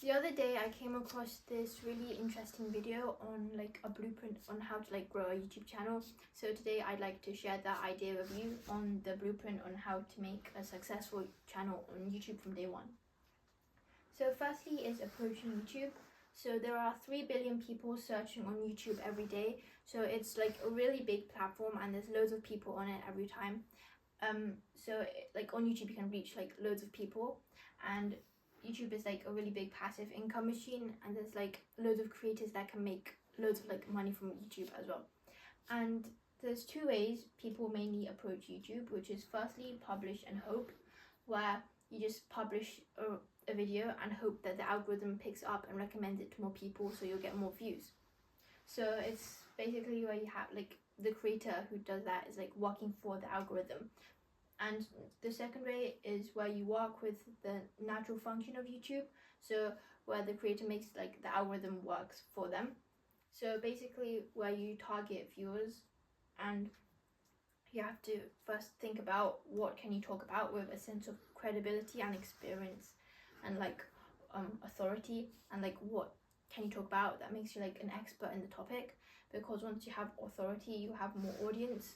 The other day I came across this really interesting video on like a blueprint on how to like grow a YouTube channel. So today I'd like to share that idea with you on the blueprint on how to make a successful channel on YouTube from day one. So firstly is approaching YouTube. So there are 3 billion people searching on YouTube every day. So it's like a really big platform and there's loads of people on it every time. Like on YouTube you can reach like loads of people, and YouTube is like a really big passive income machine, and there's like loads of creators that can make loads of like money from YouTube as well. And there's 2 ways people mainly approach YouTube, which is firstly publish and hope, where you just publish a video and hope that the algorithm picks up and recommends it to more people so you'll get more views. So it's basically where you have like the creator who does that is like working for the algorithm. And the second way is where you work with the natural function of YouTube, so where the creator makes like the algorithm works for them. So basically where you target viewers, and you have to first think about what can you talk about with a sense of credibility and experience and like authority, and like what can you talk about that makes you like an expert in the topic, because once you have authority you have more audience,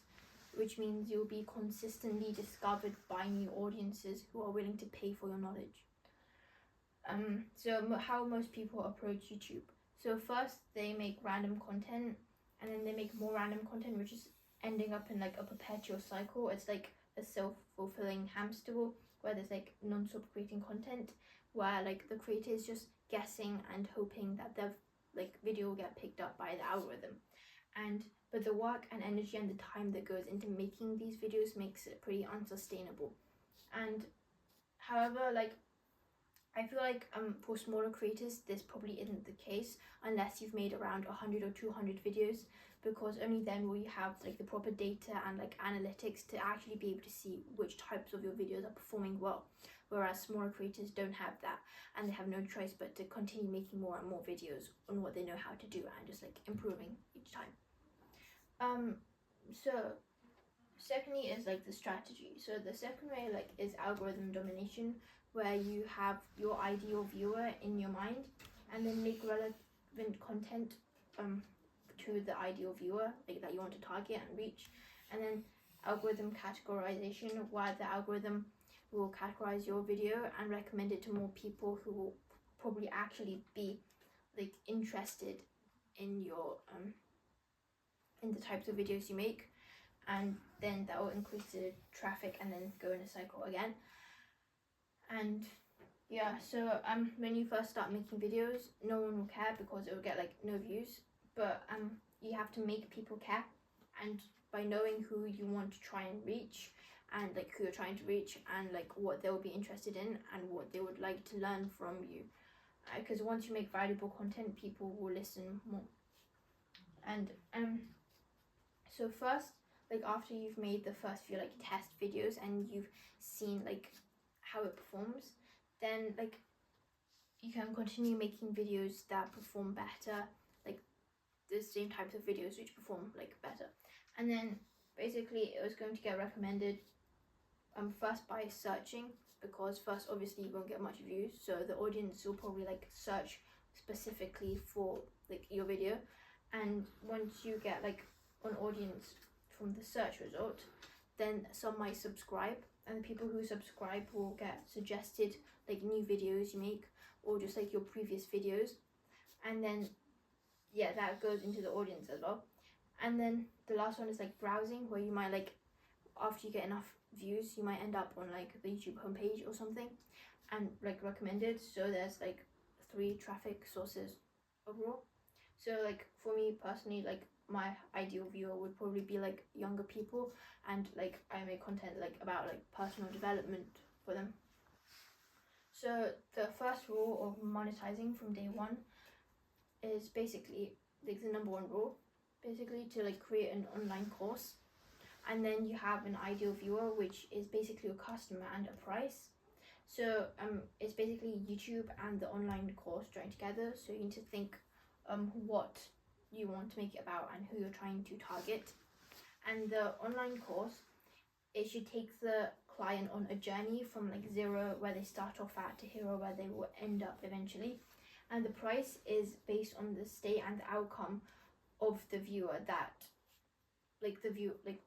which means you'll be consistently discovered by new audiences who are willing to pay for your knowledge. So how most people approach YouTube. So first they make random content, and then they make more random content, which is ending up in like a perpetual cycle. It's like a self-fulfilling hamster wheel where there's like non-stop creating content, where like the creator is just guessing and hoping that their like video will get picked up by the algorithm. But the work and energy and the time that goes into making these videos makes it pretty unsustainable. And however, like I feel like for smaller creators this probably isn't the case unless you've made around 100 or 200 videos, because only then will you have like the proper data and like analytics to actually be able to see which types of your videos are performing well, whereas smaller creators don't have that and they have no choice but to continue making more and more videos on what they know how to do and just like improving each time. So secondly is like the strategy. So the second way like is algorithm domination, where you have your ideal viewer in your mind and then make relevant content to the ideal viewer like that you want to target and reach. And then algorithm categorization, where the algorithm will categorize your video and recommend it to more people who will probably actually be like interested in your in the types of videos you make, and then that will increase the traffic and then go in a cycle again. And yeah, so when you first start making videos no one will care because it will get like no views, but you have to make people care, and by knowing who you want to try and reach and like who you're trying to reach and like what they'll be interested in and what they would like to learn from you, because once you make valuable content people will listen more. And so first, like after you've made the first few like test videos and you've seen like how it performs, then like you can continue making videos that perform better, like the same types of videos which perform like better. And then basically it was going to get recommended first by searching, because first obviously you won't get much views, so the audience will probably like search specifically for like your video, and once you get like an audience from the search result, then some might subscribe, and the people who subscribe will get suggested like new videos you make or just like your previous videos, and then yeah, that goes into the audience as well. And then the last one is like browsing, where you might like after you get enough views you might end up on like the YouTube homepage or something and like recommended. So there's like 3 traffic sources overall. So like for me personally, like my ideal viewer would probably be like younger people, and like I make content like about like personal development for them. So the first rule of monetizing from day one is basically like the number 1 rule, basically to like create an online course, and then you have an ideal viewer which is basically a customer and a price. So it's basically YouTube and the online course joined together. So you need to think what you want to make it about and who you're trying to target. And the online course, it should take the client on a journey from like 0 where they start off at to hero where they will end up eventually. and the price is based on the state and the outcome of the viewer, that like the view like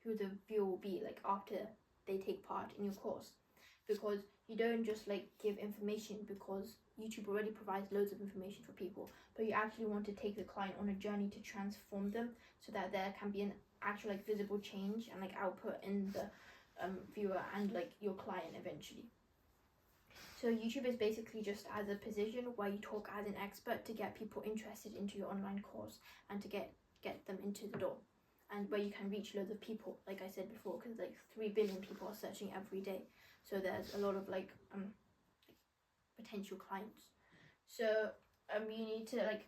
who the viewer will be like after they take part in your course. Because you don't just like give information, because YouTube already provides loads of information for people, but you actually want to take the client on a journey to transform them, so that there can be an actual like visible change and like output in the viewer and like your client eventually. So YouTube is basically just as a position where you talk as an expert to get people interested into your online course and to get them into the door, and where you can reach loads of people, like I said before, because like 3 billion people are searching every day. So there's a lot of like potential clients. So you need to like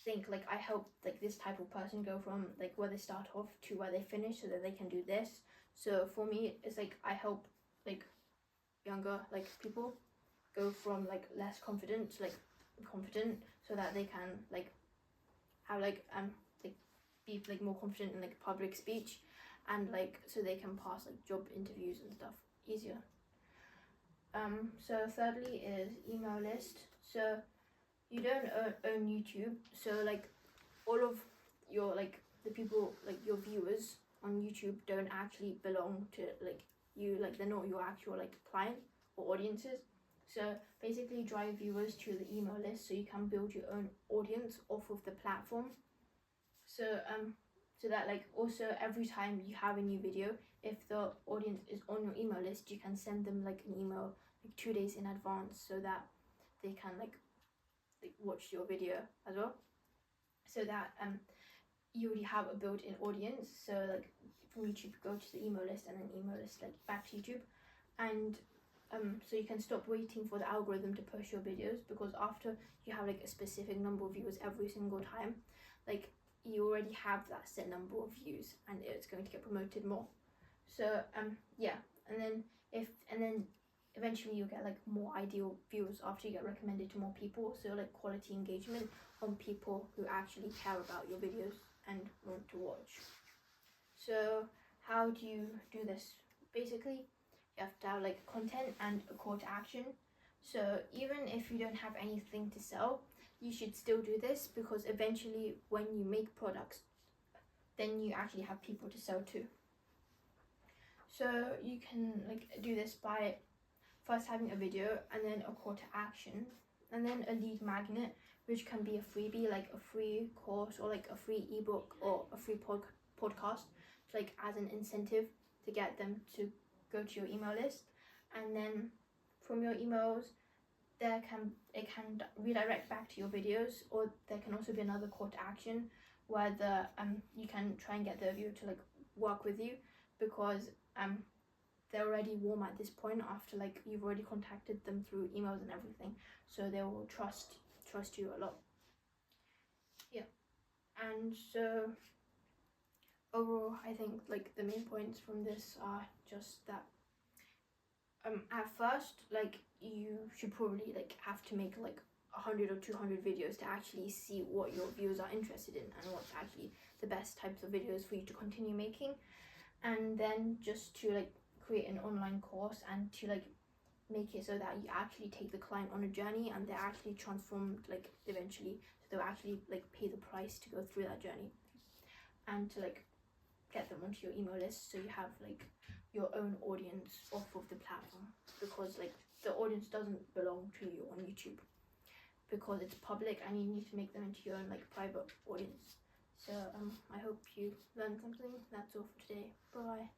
think like, I help like this type of person go from like where they start off to where they finish, so that they can do this. So for me, it's like I help like younger like people go from like less confident to like confident, so that they can like have like be like more confident in like public speech, and like so they can pass like job interviews and stuff easier. So thirdly is email list. So you don't own YouTube, so like all of your like the people like your viewers on YouTube don't actually belong to like you, like they're not your actual like client or audiences. So basically drive viewers to the email list so you can build your own audience off of the platform. So so that like also every time you have a new video, if the audience is on your email list, you can send them like an email like 2 days in advance, so that they can like watch your video as well, so that you already have a built-in audience. So like from YouTube, go to the email list and then email list like back to YouTube, and so you can stop waiting for the algorithm to push your videos, because after you have like a specific number of viewers every single time, like you already have that set number of views and it's going to get promoted more. So yeah, and then eventually you'll get like more ideal viewers after you get recommended to more people. So like quality engagement on people who actually care about your videos and want to watch. So how do you do this? Basically, you have to have like content and a call to action. So even if you don't have anything to sell, you should still do this, because eventually when you make products, then you actually have people to sell to. So you can like do this by first having a video, and then a call to action, and then a lead magnet, which can be a freebie, like a free course or like a free ebook or a free podcast, like as an incentive to get them to go to your email list. And then from your emails, it can redirect back to your videos, or there can also be another call to action where the you can try and get the viewer to like work with you, because they're already warm at this point after like you've already contacted them through emails and everything, so they will trust you a lot. Yeah, and so overall, I think like the main points from this are just that at first, like you should probably like have to make like 100 or 200 videos to actually see what your viewers are interested in and what's actually the best types of videos for you to continue making, and then just to like create an online course and to like make it so that you actually take the client on a journey and they're actually transformed like eventually, so they'll actually like pay the price to go through that journey, and to like get them onto your email list so you have like your own audience off of the platform, because like the audience doesn't belong to you on YouTube, because it's public and you need to make them into your own like private audience. So I hope you learned something. That's all for today. Bye.